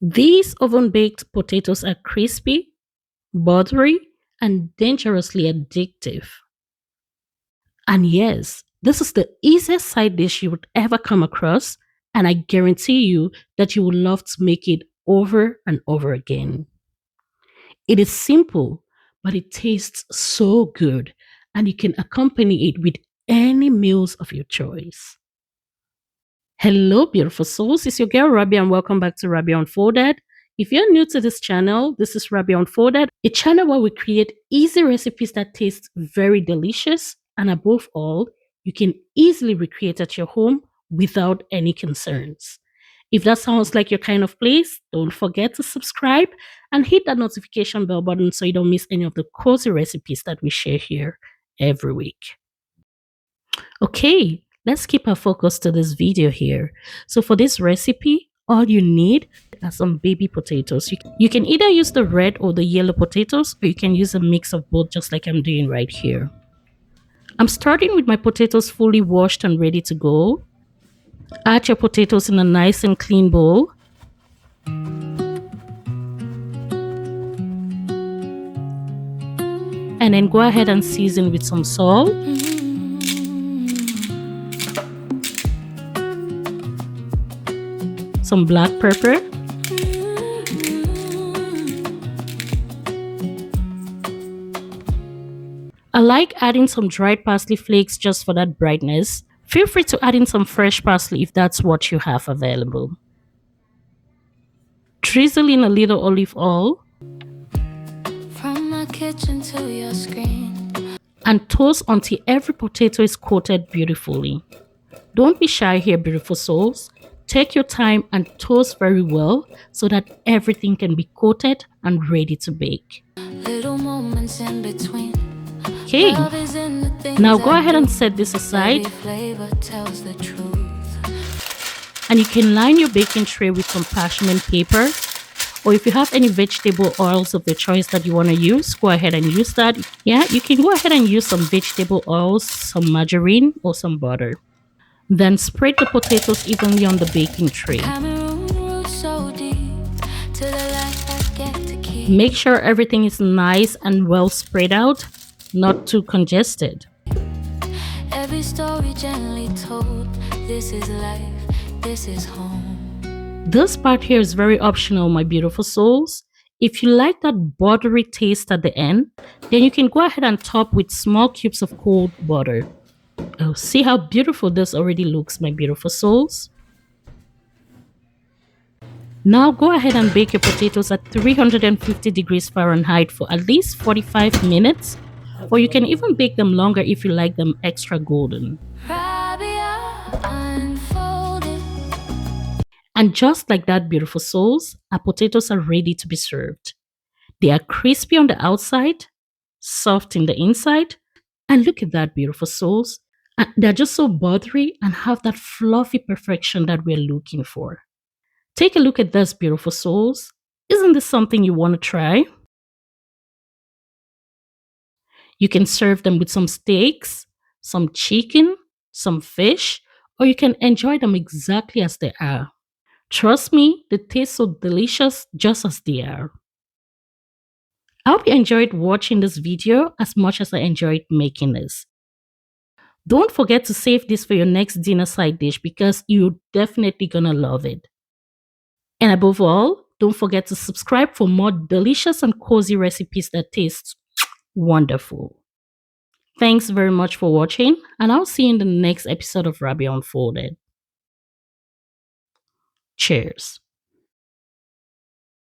These oven-baked potatoes are crispy, buttery, and dangerously addictive. And yes, this is the easiest side dish you would ever come across, and I guarantee you that you will love to make it over and over again. It is simple, but it tastes so good, and you can accompany it with any meals of your choice. Hello, beautiful souls. It's your girl Rabia, and welcome back to Rabia Unfolded. If you're new to this channel, this is Rabia Unfolded, a channel where we create easy recipes that taste very delicious, and above all, you can easily recreate at your home without any concerns. If that sounds like your kind of place, don't forget to subscribe and hit that notification bell button so you don't miss any of the cozy recipes that we share here every week. Okay, let's keep our focus to this video here. So for this recipe, all you need are some baby potatoes. You can either use the red or the yellow potatoes, or you can use a mix of both just like I'm doing right here. I'm starting with my potatoes fully washed and ready to go. Add your potatoes in a nice and clean bowl. And then go ahead and season with some salt. Some black pepper. I like adding some dried parsley flakes just for that brightness. Feel free to add in some fresh parsley if that's what you have available. Drizzle in a little olive oil. From my kitchen to your screen. And toast until every potato is coated beautifully. Don't be shy here, beautiful souls. Take your time and toast very well so that everything can be coated and ready to bake. Little moments in between. Okay, now go ahead and set this aside. And you can line your baking tray with some parchment paper, or if you have any vegetable oils of your choice that you want to use, go ahead and use that. Yeah, you can go ahead and use some vegetable oils, some margarine, or some butter. Then spread the potatoes evenly on the baking tray. Make sure everything is nice and well spread out, not too congested. Every story gently told, this is life, this is home. This part here is very optional, my beautiful souls. If you like that buttery taste at the end, then you can go ahead and top with small cubes of cold butter. Oh, see how beautiful this already looks, my beautiful souls. Now go ahead and bake your potatoes at 350 degrees Fahrenheit for at least 45 minutes. Or you can even bake them longer if you like them extra golden. Rabia Unfolded. And just like that, beautiful souls, our potatoes are ready to be served. They are crispy on the outside, soft in the inside, and look at that, beautiful souls. They're just so buttery and have that fluffy perfection that we're looking for. Take a look at this, beautiful souls. Isn't this something you want to try? You can serve them with some steaks, some chicken, some fish, or you can enjoy them exactly as they are. Trust me, they taste so delicious just as they are. I hope you enjoyed watching this video as much as I enjoyed making this. Don't forget to save this for your next dinner side dish because you're definitely gonna love it. And above all, don't forget to subscribe for more delicious and cozy recipes that taste wonderful. Thanks very much for watching, and I'll see you in the next episode of Rabia Unfolded. Cheers.